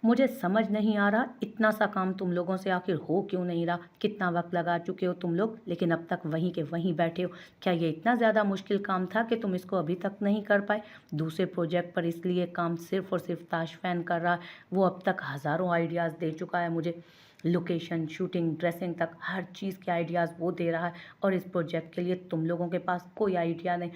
मुझे समझ नहीं आ रहा इतना सा काम तुम लोगों से आखिर हो क्यों नहीं रहा। कितना वक्त लगा चुके हो तुम लोग, लेकिन अब तक वहीं के वहीं बैठे हो। क्या ये इतना ज़्यादा मुश्किल काम था कि तुम इसको अभी तक नहीं कर पाए। दूसरे प्रोजेक्ट पर इसलिए काम सिर्फ और सिर्फ ताश फैन कर रहा है। वो अब तक हज़ारों आइडियाज़ दे चुका है मुझे। लोकेशन, शूटिंग, ड्रेसिंग तक हर चीज़ के आइडियाज़ वो दे रहा है। और इस प्रोजेक्ट के लिए तुम लोगों के पास कोई आइडिया नहीं।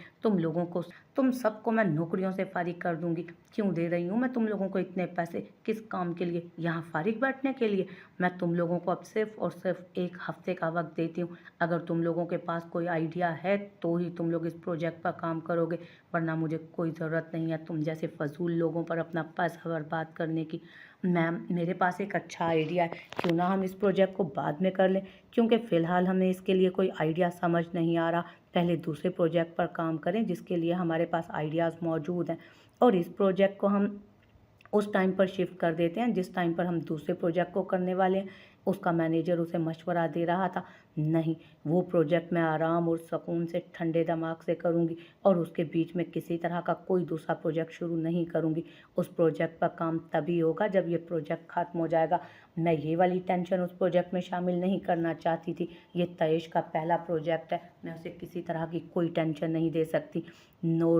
तुम सबको मैं नौकरियों से फारिग कर दूंगी। क्यों दे रही हूँ मैं तुम लोगों को इतने पैसे, किस काम के लिए, यहाँ फारिग बैठने के लिए। मैं तुम लोगों को अब सिर्फ और सिर्फ एक हफ्ते का वक्त देती हूँ। अगर तुम लोगों के पास कोई आइडिया है तो ही तुम लोग इस प्रोजेक्ट पर काम करोगे, वरना मुझे कोई ज़रूरत नहीं है तुम जैसे फजूल लोगों पर अपना पैसा बर्बाद करने की। मैम, मेरे पास एक अच्छा आइडिया है, क्यों ना हम इस प्रोजेक्ट को बाद में कर लें, क्योंकि फ़िलहाल हमें इसके लिए कोई आइडिया समझ नहीं आ रहा। पहले दूसरे प्रोजेक्ट पर काम करें जिसके लिए हमारे पास आइडियाज़ मौजूद हैं, और इस प्रोजेक्ट को हम उस टाइम पर शिफ्ट कर देते हैं जिस टाइम पर हम दूसरे प्रोजेक्ट को करने वाले हैं। उसका मैनेजर उसे मशवरा दे रहा था, नहीं, वो प्रोजेक्ट मैं आराम और सुकून से ठंडे दिमाग से करूँगी, और उसके बीच में किसी तरह का कोई दूसरा प्रोजेक्ट शुरू नहीं करूँगी। उस प्रोजेक्ट पर काम तभी होगा जब ये प्रोजेक्ट ख़त्म हो जाएगा। मैं ये वाली टेंशन उस प्रोजेक्ट में शामिल नहीं करना चाहती थी। ये तयेश का पहला प्रोजेक्ट है, मैं उसे किसी तरह की कोई टेंशन नहीं दे सकती। नो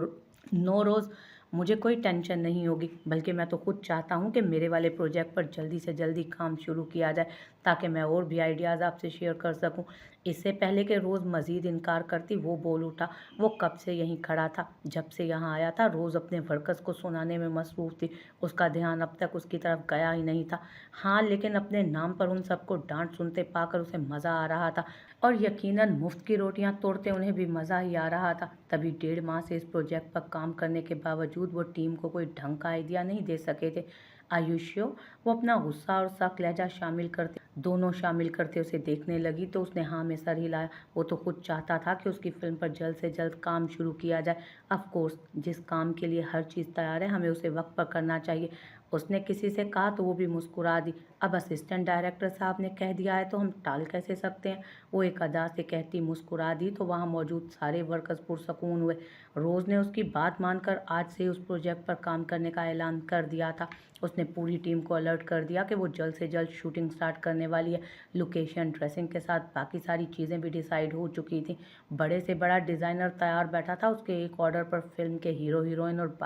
नो रोज़, मुझे कोई टेंशन नहीं होगी, बल्कि मैं तो खुद चाहता हूँ कि मेरे वाले प्रोजेक्ट पर जल्दी से जल्दी काम शुरू किया जाए, ताकि मैं और भी आइडियाज़ आपसे शेयर कर सकूँ। इससे पहले कि रोज़ मज़ीद इनकार करती, वो बोल उठा। वो कब से यहीं खड़ा था, जब से यहाँ आया था रोज़ अपने वर्कर्स को सुनाने में मसरूफ़ थी। उसका ध्यान अब तक उसकी तरफ गया ही नहीं था। हाँ, लेकिन अपने नाम पर उन सबको डांट सुनते पाकर उसे मज़ा आ रहा था, और यकीनन मुफ्त की रोटियां तोड़ते उन्हें भी मज़ा ही आ रहा था। तभी 1.5 माह से इस प्रोजेक्ट पर काम करने के बावजूद वो टीम को कोई ढंग का आइडिया नहीं दे सके थे। आयुष्यो, वो अपना गुस्सा और शक लहजा दोनों शामिल करते उसे देखने लगी तो उसने हाँ में सर हिलाया। वो तो खुद चाहता था कि उसकी फिल्म पर जल्द से जल्द काम शुरू किया जाए। ऑफ कोर्स, जिस काम के लिए हर चीज़ तैयार है हमें उसे वक्त पर करना चाहिए। उसने किसी से कहा तो वो भी मुस्कुरा दी। अब असिस्टेंट डायरेक्टर साहब ने कह दिया है तो हम टाल कैसे सकते हैं। वो एक अदा से कहती मुस्कुरा दी तो वहाँ मौजूद सारे वर्कर्स पुरसकून हुए। रोज़ ने उसकी बात मानकर आज से उस प्रोजेक्ट पर काम करने का ऐलान कर दिया था। उसने पूरी टीम को अलर्ट कर दिया कि वो जल्द से जल्द शूटिंग स्टार्ट करने वाली है। लोकेशन, ड्रेसिंग के साथ बाकी सारी चीज़ें भी डिसाइड हो चुकी थी। बड़े से बड़ा डिज़ाइनर तैयार बैठा था उसके एक ऑर्डर पर। फिल्म के हीरो हीरोइन और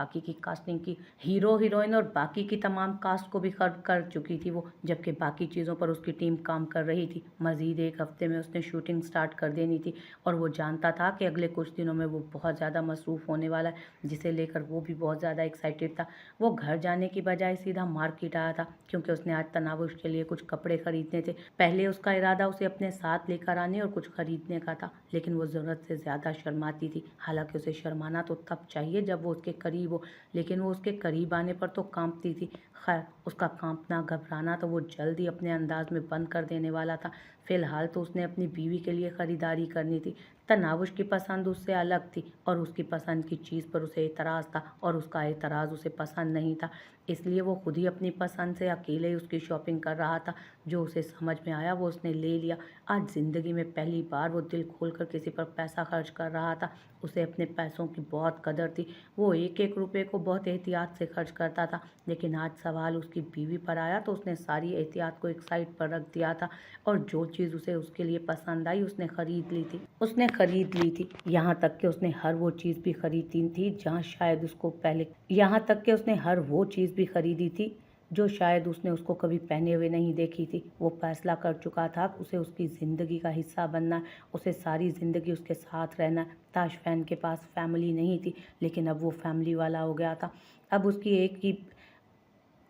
बाकी की तमाम कास्ट को भी खर्च कर चुकी थी वो, जबकि बाकी चीज़ों पर उसकी टीम काम कर रही थी। मज़ीद एक हफ्ते में उसने शूटिंग स्टार्ट कर देनी थी, और वो जानता था कि अगले कुछ दिनों में वो बहुत ज़्यादा मसरूफ़ होने वाला है, जिसे लेकर वो भी बहुत ज़्यादा एक्साइटेड था। वो घर जाने की बजाय सीधा मार्केट आया था, क्योंकि उसने आज तनावुश के लिए कुछ कपड़े खरीदने थे। पहले उसका इरादा उसे अपने साथ लेकर आने और कुछ खरीदने का था, लेकिन वो ज़रूरत से ज़्यादा शर्माती थी। हालांकि उसे शर्माना तो तब चाहिए जब वो उसके करीब हो, लेकिन वो उसके करीब आने पर तो कांपती थी। खैर, उसका कांपना, घबराना तो वो जल्द ही अपने अंदाज में बंद कर देने वाला था। फिलहाल तो उसने अपनी बीवी के लिए ख़रीदारी करनी थी। तनावुश की पसंद उससे अलग थी, और उसकी पसंद की चीज़ पर उसे एतराज़ था, और उसका एतराज़ उसे पसंद नहीं था। इसलिए वो खुद ही अपनी पसंद से अकेले ही उसकी शॉपिंग कर रहा था। जो उसे समझ में आया वो उसने ले लिया। आज ज़िंदगी में पहली बार वो दिल खोलकर किसी पर पैसा खर्च कर रहा था। उसे अपने पैसों की बहुत कदर थी। वो एक एक रुपये को बहुत एहतियात से खर्च करता था, लेकिन आज सवाल उसकी बीवी पर आया तो उसने सारी एहतियात को एक साइड पर रख दिया था, और जो चीज़ उसे उसके लिए पसंद आई उसने खरीद ली थी। यहाँ तक कि उसने हर वो चीज़ भी खरीदी थी जहाँ शायद उसको पहले यहाँ तक कि उसने हर वो चीज़ भी खरीदी थी जो शायद उसने उसको कभी पहने हुए नहीं देखी थी। वो फैसला कर चुका था कि उसे उसकी ज़िंदगी का हिस्सा बनना है, उसे सारी ज़िंदगी उसके साथ रहना है। ताश फैन के पास फैमिली नहीं थी, लेकिन अब वो फैमिली वाला हो गया था। अब उसकी एक की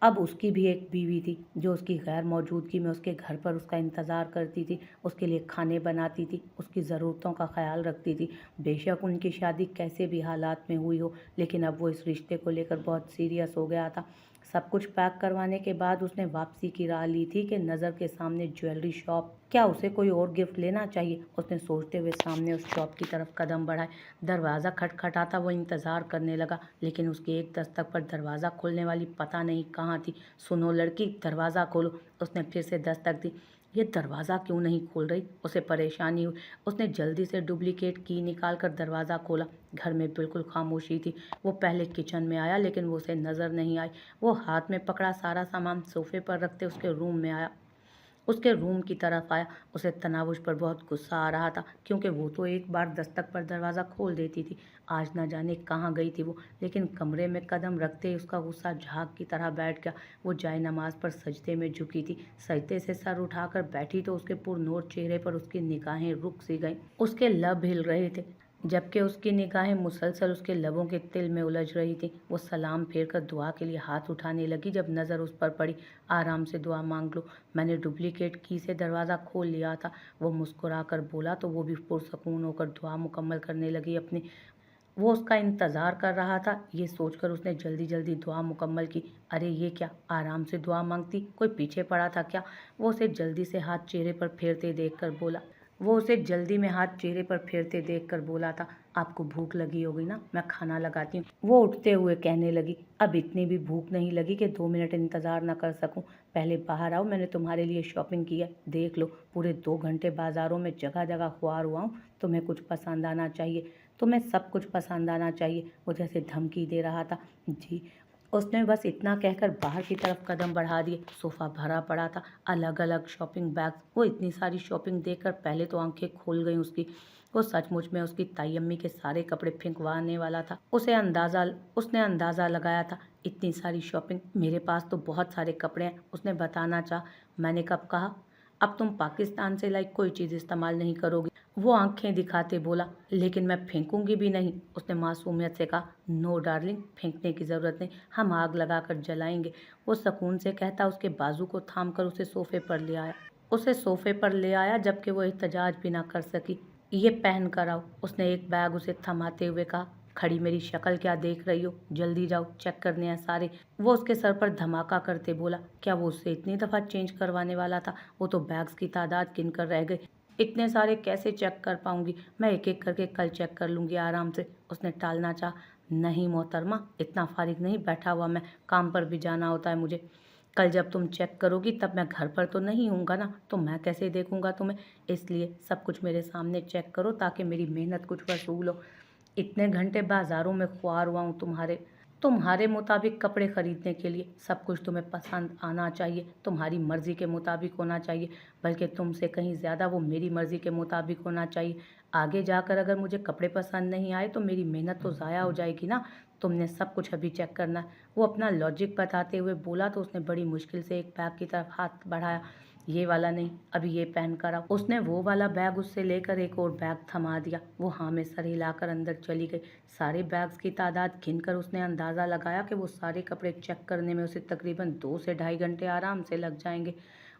अब उसकी भी एक बीवी थी जो उसकी गैर मौजूदगी में उसके घर पर उसका इंतज़ार करती थी, उसके लिए खाने बनाती थी, उसकी ज़रूरतों का ख्याल रखती थी। बेशक उनकी शादी कैसे भी हालात में हुई हो, लेकिन अब वो इस रिश्ते को लेकर बहुत सीरियस हो गया था। सब कुछ पैक करवाने के बाद उसने वापसी की राह ली थी कि नज़र के सामने ज्वेलरी शॉप, क्या उसे कोई और गिफ्ट लेना चाहिए। उसने सोचते हुए सामने उस शॉप की तरफ कदम बढ़ाए। दरवाज़ा खटखटाता वो इंतज़ार करने लगा, लेकिन उसके एक दस्तक पर दरवाज़ा खोलने वाली पता नहीं कहाँ थी। सुनो लड़की, दरवाज़ा खोलो, उसने फिर से दस्तक दी। ये दरवाज़ा क्यों नहीं खोल रही? उसे परेशानी हुई। उसने जल्दी से डुप्लीकेट की निकाल कर दरवाज़ा खोला। घर में बिल्कुल खामोशी थी। वो पहले किचन में आया लेकिन वो उसे नज़र नहीं आई। वो हाथ में पकड़ा सारा सामान सोफे पर रखते उसके रूम में आया। उसके रूम की तरफ आया। उसे तनाव उस पर बहुत गुस्सा आ रहा था क्योंकि वो तो एक बार दस्तक पर दरवाज़ा खोल देती थी। आज न जाने कहाँ गई थी वो, लेकिन कमरे में कदम रखते ही उसका गुस्सा झाग की तरह बैठ गया। वो जाए नमाज पर सजदे में झुकी थी। सजदे से सर उठाकर बैठी तो उसके पुरनूर चेहरे पर उसकी निगाहें रुक सी गईं। उसके लब हिल रहे थे जबकि उसकी निगाहें मुसलसल उसके लबों के तिल में उलझ रही थी। वो सलाम फेर कर दुआ के लिए हाथ उठाने लगी जब नज़र उस पर पड़ी। आराम से दुआ मांग लो, मैंने डुप्लीकेट की से दरवाज़ा खोल लिया था, वो मुस्कुराकर बोला तो वो भी पुरसकून होकर दुआ मुकम्मल करने लगी अपनी। वो उसका इंतज़ार कर रहा था, ये सोचकर उसने जल्दी जल्दी दुआ मुकम्मल की। अरे ये क्या, आराम से दुआ मांगती, कोई पीछे पड़ा था क्या? वो उसे जल्दी से हाथ चेहरे पर फेरते देखकर बोला। वो उसे जल्दी में हाथ चेहरे पर फेरते देखकर बोला था, आपको भूख लगी होगी ना, मैं खाना लगाती हूँ। वो उठते हुए कहने लगी, अब इतनी भी भूख नहीं लगी कि 2 मिनट इंतज़ार ना कर सकूं। पहले बाहर आओ, मैंने तुम्हारे लिए शॉपिंग की है, देख लो। पूरे 2 घंटे बाज़ारों में जगह जगह खुआर हुआ हूँ, तुम्हें कुछ पसंद आना चाहिए, तुम्हें सब कुछ पसंद आना चाहिए। वो जैसे धमकी दे रहा था। जी। उसने बस इतना कहकर बाहर की तरफ कदम बढ़ा दिए। सोफ़ा भरा पड़ा था, अलग अलग शॉपिंग बैग्स। वो इतनी सारी शॉपिंग देखकर पहले तो आंखें खोल गईं उसकी। वो सचमुच में उसकी ताई अम्मी के सारे कपड़े फेंकवाने वाला था। उसने अंदाज़ा लगाया था। इतनी सारी शॉपिंग, मेरे पास तो बहुत सारे कपड़े हैं, उसने बताना चाहा। मैंने कब कहा? अब तुम पाकिस्तान से लाई कोई चीज़ इस्तेमाल नहीं करोगी। वो आंखें दिखाते बोला, लेकिन मैं फेंकूंगी भी नहीं, उसने मासूमियत से कहा। नो डार्लिंग, फेंकने की ज़रूरत नहीं, हम आग लगाकर जलाएंगे। वो सुकून से कहता उसके बाजू को थाम कर उसे सोफे पर ले आया जबकि वो एहतजाज भी ना कर सकी। ये पहन कर आओ, उसने एक बैग उसे थमाते हुए कहा। खड़ी मेरी शक्ल क्या देख रही हो, जल्दी जाओ, चेक करने हैं सारे। वो उसके सर पर धमाका करते बोला। क्या वो उससे इतनी दफ़ा चेंज करवाने वाला था? वो तो बैग्स की तादाद गिन कर रह गई। इतने सारे कैसे चेक कर पाऊंगी, मैं एक एक करके कल चेक कर लूंगी आराम से, उसने टालना चाहा। नहीं मोहतरमा, इतना फारिग नहीं बैठा हुआ मैं, काम पर भी जाना होता है मुझे। कल जब तुम चेक करोगी तब मैं घर पर तो नहीं हूँगा ना, तो मैं कैसे देखूंगा तुम्हें? इसलिए सब कुछ मेरे सामने चेक करो ताकि मेरी मेहनत कुछ वसूल हो। इतने घंटे बाजारों में खुआर हुआ हूँ तुम्हारे मुताबिक कपड़े खरीदने के लिए। सब कुछ तुम्हें पसंद आना चाहिए, तुम्हारी मर्जी के मुताबिक होना चाहिए, बल्कि तुमसे कहीं ज़्यादा वो मेरी मर्जी के मुताबिक होना चाहिए। आगे जाकर अगर मुझे कपड़े पसंद नहीं आए तो मेरी मेहनत तो ज़ाया हो जाएगी ना। तुमने सब कुछ अभी चेक करना है। वो अपना लॉजिक बताते हुए बोला तो उसने बड़ी मुश्किल से एक बैग की तरफ हाथ बढ़ाया। ये वाला नहीं, अभी ये पहन कर आओ। उसने वो वाला बैग उससे लेकर एक और बैग थमा दिया। वो हाँ में सर हिलाकर अंदर चली गई। सारे बैग्स की तादाद गिनकर उसने अंदाज़ा लगाया कि वो सारे कपड़े चेक करने में उसे तकरीबन 2 से ढाई घंटे आराम से लग जाएंगे।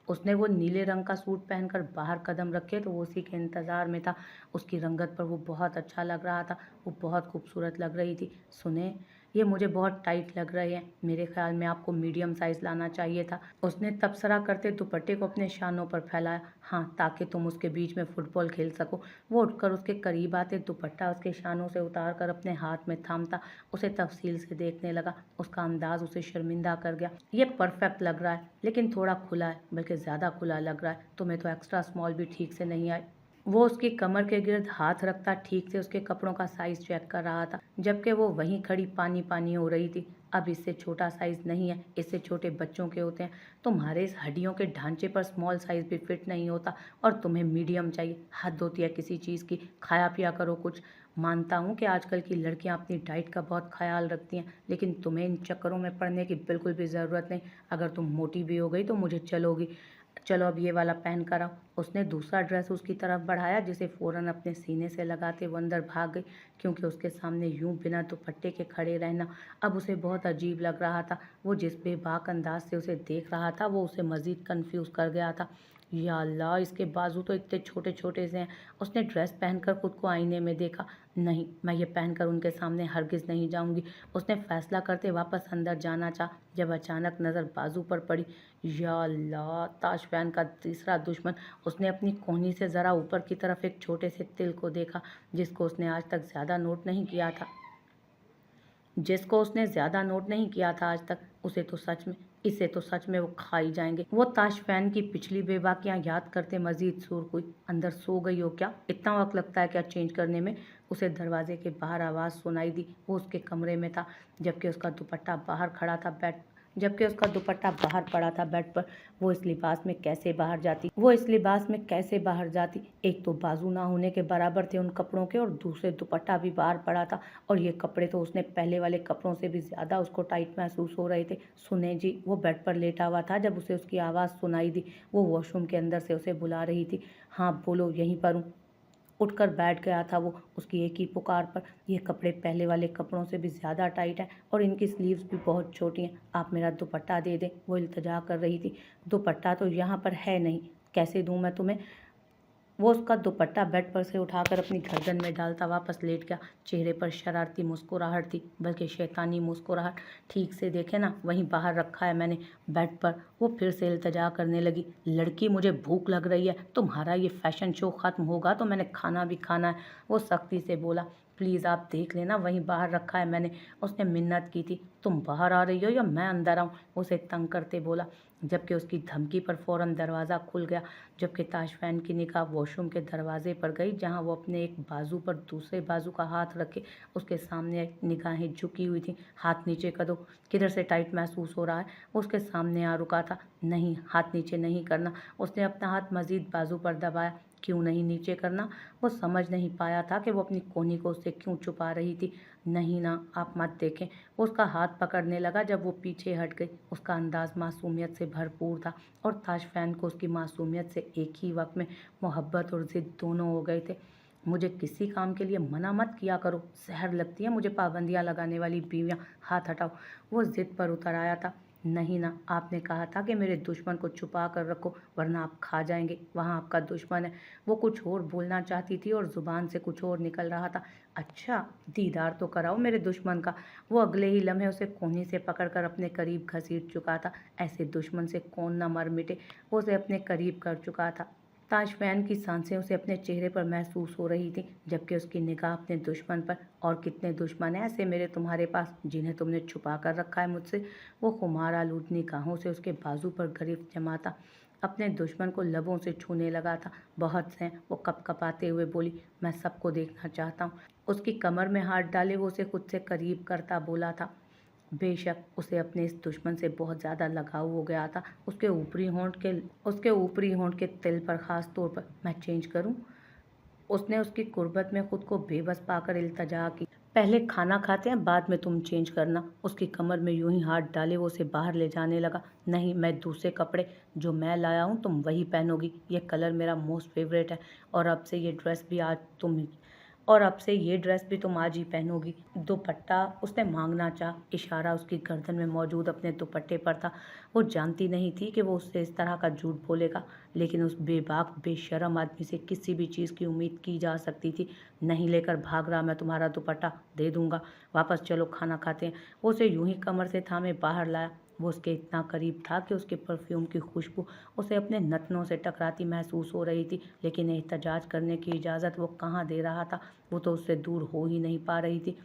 उसने वो नीले रंग का सूट पहनकर बाहर कदम रखे तो वो उसी के इंतज़ार में था। उसकी रंगत पर वो बहुत अच्छा लग रहा था, वो बहुत खूबसूरत लग रही थी। सुने, ये मुझे बहुत टाइट लग रहे हैं, मेरे ख्याल में आपको मीडियम साइज़ लाना चाहिए था। उसने तबसरा करते दुपट्टे को अपने शानों पर फैलाया। हाँ, ताकि तुम उसके बीच में फुटबॉल खेल सको। वो उठकर उसके करीब आते दुपट्टा उसके शानों से उतार कर अपने हाथ में थामता उसे तफसील से देखने लगा। उसका अंदाज उसे शर्मिंदा कर गया। ये परफेक्ट लग रहा है, लेकिन थोड़ा खुला है, बल्कि ज़्यादा खुला लग रहा है। तुम्हें तो एक्स्ट्रा स्मॉल भी ठीक से नहीं आए। वो उसकी कमर के गिर्द हाथ रखता ठीक से उसके कपड़ों का साइज चेक कर रहा था, जबकि वो वहीं खड़ी पानी पानी हो रही थी। अब इससे छोटा साइज नहीं है, इससे छोटे बच्चों के होते हैं। तुम्हारे इस हड्डियों के ढांचे पर स्मॉल साइज भी फिट नहीं होता और तुम्हें मीडियम चाहिए। हद होती है किसी चीज़ की, खाया पिया करो कुछ। मानता हूँ कि आजकल की लड़कियाँ अपनी डाइट का बहुत ख्याल रखती हैं, लेकिन तुम्हें इन चक्करों में पड़ने की बिल्कुल भी ज़रूरत नहीं। अगर तुम मोटी भी हो गई तो मुझे चलोगी। चलो अब ये वाला पहन कर आओ। उसने दूसरा ड्रेस उसकी तरफ बढ़ाया जिसे फ़ौरन अपने सीने से लगाते वो अंदर भाग गई, क्योंकि उसके सामने यूं बिना दुपट्टे के खड़े रहना अब उसे बहुत अजीब लग रहा था। वो जिस बेबाक अंदाज से उसे देख रहा था वो उसे मज़ीद कन्फ्यूज़ कर गया था। या अल्लाह, इसके बाजू तो इतने छोटे छोटे से हैं। उसने ड्रेस पहनकर खुद को आईने में देखा। नहीं, मैं ये पहनकर उनके सामने हरगिज़ नहीं जाऊंगी। उसने फैसला करते वापस अंदर जाना चाहा जब अचानक नज़र बाजू पर पड़ी। या अल्लाह, ताशफैन का तीसरा दुश्मन। उसने अपनी कोहनी से ज़रा ऊपर की तरफ एक छोटे से तिल को देखा जिसको उसने आज तक ज़्यादा नोट नहीं किया था। उसे तो सच में इसे तो सच में वो खा ही जाएंगे। वो ताशफैन की पिछली बेबाकियां याद करते मजीद सुर्ख हुई। अंदर सो गई हो क्या? इतना वक्त लगता है क्या चेंज करने में? उसे दरवाजे के बाहर आवाज़ सुनाई दी। वो उसके कमरे में था, जबकि उसका दुपट्टा बाहर खड़ा था बेड जबकि उसका दुपट्टा बाहर पड़ा था बेड पर। वो इस लिबास में कैसे बाहर जाती? एक तो बाजू ना होने के बराबर थे उन कपड़ों के, और दूसरे दुपट्टा भी बाहर पड़ा था, और ये कपड़े तो उसने पहले वाले कपड़ों से भी ज़्यादा उसको टाइट महसूस हो रहे थे। सुने जी, वो बेड पर लेटा हुआ था जब उसे उसकी आवाज़ सुनाई दी। वो वॉशरूम के अंदर से उसे बुला रही थी। हाँ बोलो, यहीं पर हूँ। उठकर बैठ गया था वो उसकी एक ही पुकार पर। ये कपड़े पहले वाले कपड़ों से भी ज़्यादा टाइट हैं, और इनकी स्लीव्स भी बहुत छोटी हैं। आप मेरा दुपट्टा दे दें, वो इल्तजा कर रही थी। दुपट्टा तो यहाँ पर है नहीं, कैसे दूँ मैं तुम्हें? वो उसका दुपट्टा बेड पर से उठाकर अपनी गर्दन में डालता वापस लेट गया। चेहरे पर शरारती मुस्कुराहट थी, बल्कि शैतानी मुस्कुराहट। ठीक से देखे ना, वहीं बाहर रखा है मैंने, बेड पर। वो फिर से इल्तजा करने लगी। लड़की, मुझे भूख लग रही है, तुम्हारा ये फैशन शो ख़त्म होगा तो मैंने खाना भी खाना है। वो सख्ती से बोला। प्लीज़ आप देख लेना, वहीं बाहर रखा है मैंने। उसने मिन्नत की थी। तुम बाहर आ रही हो या मैं अंदर आऊँ? उसे तंग करते बोला, जबकि उसकी धमकी पर फ़ौरन दरवाज़ा खुल गया। जबकि ताशफैन की निगाह वॉशरूम के दरवाजे पर गई, जहां वो अपने एक बाजू पर दूसरे बाजू का हाथ रखे उसके सामने निगाहें झुकी हुई थी। हाथ नीचे कर दो। किधर से टाइट महसूस हो रहा है? उसके सामने आ रुका था। नहीं, हाथ नीचे नहीं करना। उसने अपना हाथ मजीद बाजू पर दबाया। क्यों नहीं नीचे करना? वो समझ नहीं पाया था कि वो अपनी कोहनी को उससे क्यों छुपा रही थी। नहीं ना, आप मत देखें। वो उसका हाथ पकड़ने लगा जब वो पीछे हट गई। उसका अंदाज मासूमियत से भरपूर था, और ताशफैन को उसकी मासूमियत से एक ही वक्त में मोहब्बत और ज़िद दोनों हो गए थे। मुझे किसी काम के लिए मना मत किया करो, जहर लगती है मुझे पाबंदियां लगाने वाली बीवियां। हाथ हटाओ। वो ज़िद पर उतर आया था। नहीं ना, आपने कहा था कि मेरे दुश्मन को छुपा कर रखो, वरना आप खा जाएंगे। वहाँ आपका दुश्मन है। वो कुछ और बोलना चाहती थी और ज़ुबान से कुछ और निकल रहा था। अच्छा, दीदार तो कराओ मेरे दुश्मन का। वो अगले ही लम्हे उसे कोहनी से पकड़कर अपने करीब घसीट चुका था। ऐसे दुश्मन से कौन न मर मिटे। वो उसे अपने करीब कर चुका था। ताशफैन की सांसें उसे अपने चेहरे पर महसूस हो रही थी, जबकि उसकी निगाह अपने दुश्मन पर। और कितने दुश्मन हैं ऐसे मेरे तुम्हारे पास, जिन्हें तुमने छुपा कर रखा है मुझसे? वो खुमार आलूद निगाहों से उसके बाजू पर गिरफ्त जमाता अपने दुश्मन को लबों से छूने लगा था। बहुत से हैं, वो कपकपाते हुए बोली। मैं सबको देखना चाहता हूँ। उसकी कमर में हाथ डाले वो उसे खुद से करीब करता बोला था। बेशक उसे अपने इस दुश्मन से बहुत ज़्यादा लगाव हो गया था। उसके ऊपरी होंठ के तिल पर ख़ास तौर पर। मैं चेंज करूं? उसने उसकी कुर्बत में खुद को बेबस पाकर इल्तजा की। पहले खाना खाते हैं, बाद में तुम चेंज करना। उसकी कमर में यूं ही हाथ डाले वो उसे बाहर ले जाने लगा। नहीं, मैं दूसरे कपड़े जो मैं लाया हूँ तुम वही पहनोगी। ये कलर मेरा मोस्ट फेवरेट है, और अब से ये ड्रेस भी तुम आज ही पहनोगी। दुपट्टा? उसने मांगना चाहा। इशारा उसकी गर्दन में मौजूद अपने दुपट्टे पर था। वो जानती नहीं थी कि वो उससे इस तरह का झूठ बोलेगा, लेकिन उस बेबाक बेशरम आदमी से किसी भी चीज़ की उम्मीद की जा सकती थी। नहीं लेकर भाग रहा मैं तुम्हारा दुपट्टा? दे दूंगा। वापस चलो, खाना खाते हैं। वो उसे यूं ही कमर से थामे बाहर लाया। वो उसके इतना करीब था कि उसके परफ्यूम की खुशबू उसे अपने नथनों से टकराती महसूस हो रही थी, लेकिन एहतजाज करने की इजाज़त वो कहाँ दे रहा था। वो तो उससे दूर हो ही नहीं पा रही थी,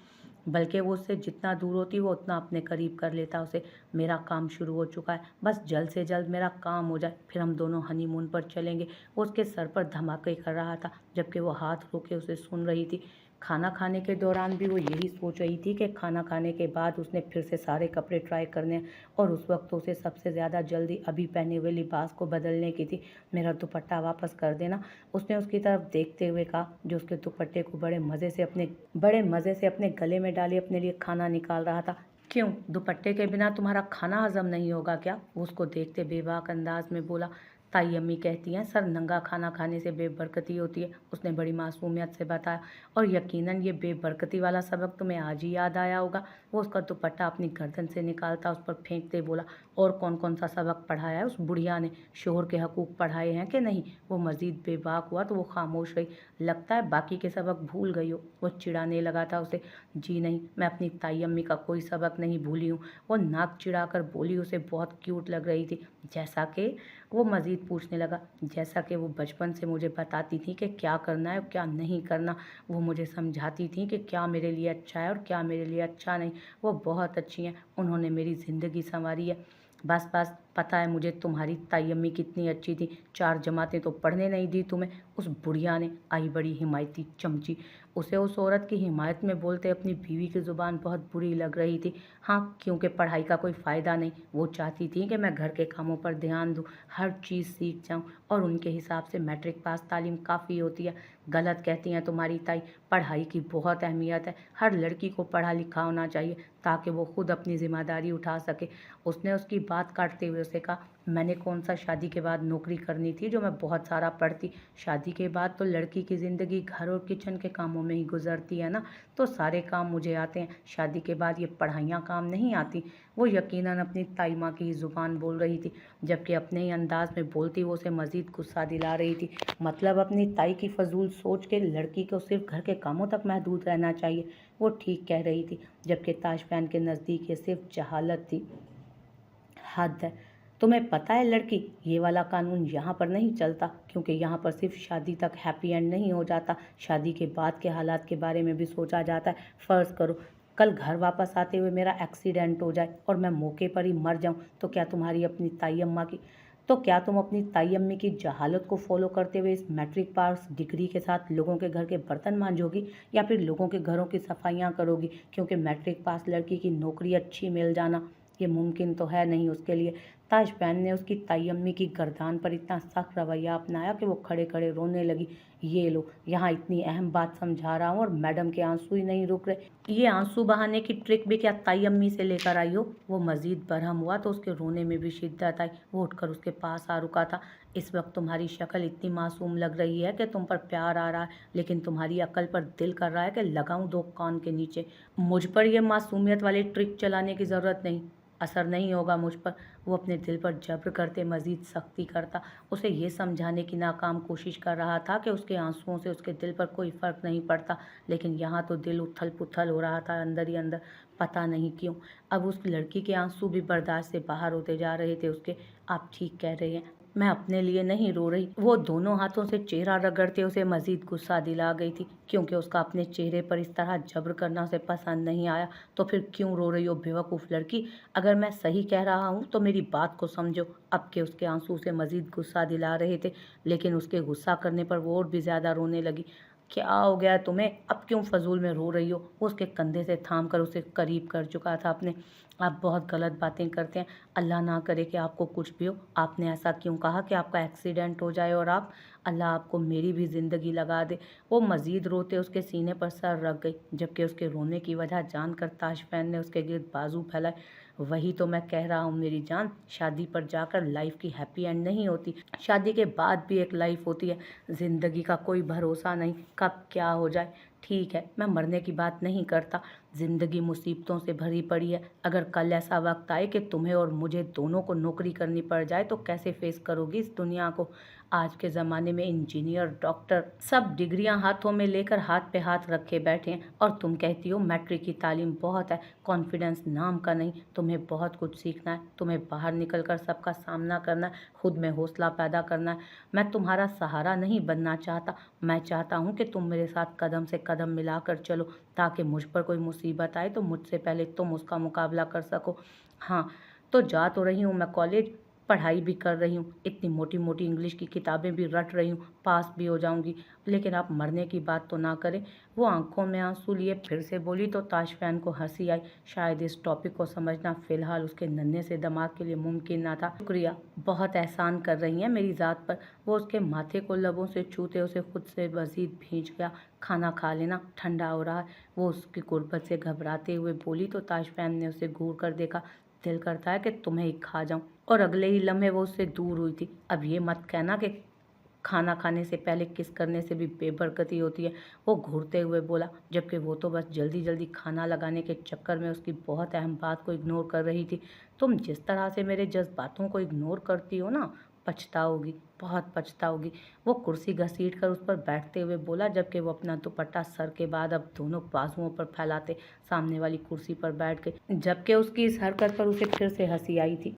बल्कि वो उससे जितना दूर होती वो उतना अपने करीब कर लेता उसे। मेरा काम शुरू हो चुका है, बस जल्द से जल्द मेरा काम हो जाए, फिर हम दोनों हनीमून पर चलेंगे। वो उसके सर पर धमाके कर रहा था, जबकि वो हाथ रोके उसे सुन रही थी। खाना खाने के दौरान भी वो यही सोच रही थी कि खाना खाने के बाद उसने फिर से सारे कपड़े ट्राई करने हैं, और उस वक्त तो उसे सबसे ज़्यादा जल्दी अभी पहने हुए लिबास को बदलने की थी। मेरा दुपट्टा वापस कर देना, उसने उसकी तरफ देखते हुए कहा, जो उसके दुपट्टे को बड़े मज़े से अपने गले में डाले अपने लिए खाना निकाल रहा था। क्यों, दुपट्टे के बिना तुम्हारा खाना हजम नहीं होगा क्या? वो उसको देखते बेबाक अंदाज में बोला। ताई अम्मी कहती हैं सर नंगा खाना खाने से बेबरकती होती है, उसने बड़ी मासूमियत से बताया। और यकीनन ये बेबरकती वाला सबक तुम्हें आज ही याद आया होगा। वो उसका दुपट्टा अपनी गर्दन से निकालता उस पर फेंकते बोला। और कौन कौन सा सबक पढ़ाया है उस बुढ़िया ने? शोहर के हकूक़ पढ़ाए हैं कि नहीं? वो मज़ीद बेबाक हुआ तो वो खामोश रही। लगता है बाकी के सबक भूल गई हो। वो चिढ़ाने लगा था उसे। जी नहीं, मैं अपनी ताई अम्मी का कोई सबक नहीं भूली हूँ। वो नाक चिढ़ाकर बोली। उसे बहुत क्यूट लग रही थी। जैसा कि वो मज़ीद पूछने लगा, जैसा कि वो बचपन से मुझे बताती थी कि क्या करना है और क्या नहीं करना। वो मुझे समझाती थी कि क्या मेरे लिए अच्छा है और क्या मेरे लिए अच्छा नहीं। वो बहुत अच्छी हैं, उन्होंने मेरी ज़िंदगी संवारी है। बस बस, पता है मुझे तुम्हारी ताई अम्मी कितनी अच्छी थी, 4 जमातें तो पढ़ने नहीं दी तुम्हें। उस बुढ़िया ने, आई बड़ी हिमायती चमची। उसे उस औरत की हिमायत में बोलते अपनी बीवी की ज़ुबान बहुत बुरी लग रही थी। हाँ, क्योंकि पढ़ाई का कोई फ़ायदा नहीं। वो चाहती थी कि मैं घर के कामों पर ध्यान दूँ, हर चीज़ सीख जाऊँ, और उनके हिसाब से मैट्रिक पास तालीम काफ़ी होती है। गलत कहती हैं तुम्हारी ताई, पढ़ाई की बहुत अहमियत है। हर लड़की को पढ़ा लिखा होना चाहिए ताकि वो खुद अपनी ज़िम्मेदारी उठा सके। उसने उसकी बात काटते हुए उसे कहा, मैंने कौन सा शादी के बाद नौकरी करनी थी जो मैं बहुत सारा पढ़ती। शादी के बाद तो लड़की की ज़िंदगी घर और किचन के कामों में ही गुजरती है ना, तो सारे काम मुझे आते हैं। शादी के बाद ये पढ़ाइयाँ काम नहीं आती। वो यकीनन अपनी ताई माँ की ही ज़ुबान बोल रही थी, जबकि अपने ही अंदाज में बोलती वो उसे मज़ीद गुस्सा दिला रही थी। मतलब अपनी ताई की फजूल सोच के लड़की को सिर्फ घर के कामों तक महदूद रहना चाहिए। वो ठीक कह रही थी, जबकि ताशफैन के नज़दीक ये सिर्फ जहालत थी। हद है। तुम्हें पता है लड़की, ये वाला कानून यहाँ पर नहीं चलता, क्योंकि यहाँ पर सिर्फ शादी तक हैप्पी एंड नहीं हो जाता, शादी के बाद के हालात के बारे में भी सोचा जाता है। फ़र्ज़ करो कल घर वापस आते हुए मेरा एक्सीडेंट हो जाए और मैं मौके पर ही मर जाऊँ, तो क्या तुम अपनी ताई अम्मी की जहालत को फॉलो करते हुए इस मैट्रिक पास डिग्री के साथ लोगों के घर के बर्तन मांजोगी, या फिर लोगों के घरों की सफाइयाँ करोगी? क्योंकि मैट्रिक पास लड़की की नौकरी अच्छी मिल जाना ये मुमकिन तो है नहीं उसके लिए। ताशफैन ने उसकी ताई अम्मी की गर्दान पर इतना सख्त रवैया अपनाया कि वो खड़े खड़े रोने लगी। ये लो, यहाँ इतनी अहम बात समझा रहा हूँ और मैडम के आंसू ही नहीं रुक रहे। ये आंसू बहाने की ट्रिक भी क्या ताई अम्मी से लेकर आई हो? वो मजीद बरहम हुआ तो उसके रोने में भी शिद्दत आई। वो उठकर उसके पास आ रुका था। इस वक्त तुम्हारी शक्ल इतनी मासूम लग रही है कि तुम पर प्यार आ रहा है, लेकिन तुम्हारी अक्ल पर दिल कर रहा है कि लगाऊं 2 कान के नीचे। मुझ पर यह मासूमियत वाली ट्रिक चलाने की ज़रूरत नहीं, असर नहीं होगा मुझ पर। वो अपने दिल पर जब्र करते मज़ीद सख्ती करता, उसे ये समझाने की नाकाम कोशिश कर रहा था कि उसके आंसुओं से उसके दिल पर कोई फ़र्क नहीं पड़ता, लेकिन यहाँ तो दिल उथल पुथल हो रहा था अंदर ही अंदर, पता नहीं क्यों। अब उस लड़की के आंसू भी बर्दाश्त से बाहर होते जा रहे थे उसके। आप ठीक कह रहे हैं, मैं अपने लिए नहीं रो रही। वो दोनों हाथों से चेहरा रगड़ते उसे मज़ीद गुस्सा दिला गई थी, क्योंकि उसका अपने चेहरे पर इस तरह जबर करना उसे पसंद नहीं आया। तो फिर क्यों रो रही हो बेवकूफ़ लड़की? अगर मैं सही कह रहा हूँ तो मेरी बात को समझो। अब के उसके आंसू उसे मज़ीद गुस्सा दिला रहे थे, लेकिन उसके गुस्सा करने पर वो और भी ज़्यादा रोने लगी। क्या हो गया तुम्हें? अब क्यों फजूल में रो रही हो? वो उसके कंधे से थाम कर उसे करीब कर चुका था अपने। आप बहुत गलत बातें करते हैं, अल्लाह ना करे कि आपको कुछ भी हो। आपने ऐसा क्यों कहा कि आपका एक्सीडेंट हो जाए और आप, अल्लाह आपको मेरी भी ज़िंदगी लगा दे। वो मज़ीद रोते उसके सीने पर सर रख गई, जबकि उसके रोने की वजह जानकर ताशफैन ने उसके गिर्द बाजू फैलाए। वही तो मैं कह रहा हूँ मेरी जान, शादी पर जाकर लाइफ की हैप्पी एंड नहीं होती, शादी के बाद भी एक लाइफ होती है। ज़िंदगी का कोई भरोसा नहीं, कब क्या हो जाए। ठीक है, मैं मरने की बात नहीं करता, ज़िंदगी मुसीबतों से भरी पड़ी है। अगर कल ऐसा वक्त आए कि तुम्हें और मुझे दोनों को नौकरी करनी पड़ जाए तो कैसे फेस करोगी इस दुनिया को? आज के ज़माने में इंजीनियर, डॉक्टर सब डिग्रियां हाथों में लेकर हाथ पे हाथ रखे बैठे हैं, और तुम कहती हो मैट्रिक की तालीम बहुत है। कॉन्फिडेंस नाम का नहीं, तुम्हें बहुत कुछ सीखना है। तुम्हें बाहर निकलकर सबका सामना करना है, खुद में हौसला पैदा करना है। मैं तुम्हारा सहारा नहीं बनना चाहता, मैं चाहता हूँ कि तुम मेरे साथ कदम से कदम मिलाकर चलो, ताकि मुझ पर कोई मुसीबत आए तो मुझसे पहले तुम उसका मुकाबला कर सको। हाँ, तो जा तो रही हूँ मैं कॉलेज, पढ़ाई भी कर रही हूँ, इतनी मोटी मोटी इंग्लिश की किताबें भी रट रही हूँ, पास भी हो जाऊँगी, लेकिन आप मरने की बात तो ना करें। वो आंखों में आंसू लिए फिर से बोली तो ताशफैन को हंसी आई। शायद इस टॉपिक को समझना फ़िलहाल उसके नन्हे से दिमाग के लिए मुमकिन ना था। शुक्रिया, बहुत एहसान कर रही हैं मेरी ज़ात पर। वो उसके माथे को लबों से छूते उसे खुद से मज़ीद भींच गया। खाना खा लेना, ठंडा हो रहा है। वो उसकी गुर्बत से घबराते हुए बोली तो ताशफैन ने उसे घूर कर देखा। दिल करता है कि तुम्हें ही खा जाऊं, और अगले ही लम्हे वो उससे दूर हुई थी। अब ये मत कहना कि खाना खाने से पहले किस करने से भी बेबरकती होती है, वो घूरते हुए बोला, जबकि वो तो बस जल्दी जल्दी खाना लगाने के चक्कर में उसकी बहुत अहम बात को इग्नोर कर रही थी। तुम जिस तरह से मेरे जज्बातों को इग्नोर करती हो ना, पछताओगी, बहुत पछताओगी। वो कुर्सी घसीट कर उस पर बैठते हुए बोला, जबकि वो अपना दुपट्टा सर के बाद अब दोनों बाजुओं पर फैलाते सामने वाली कुर्सी पर बैठ गई, जबकि उसकी इस हरकत पर उसे फिर से हंसी आई थी।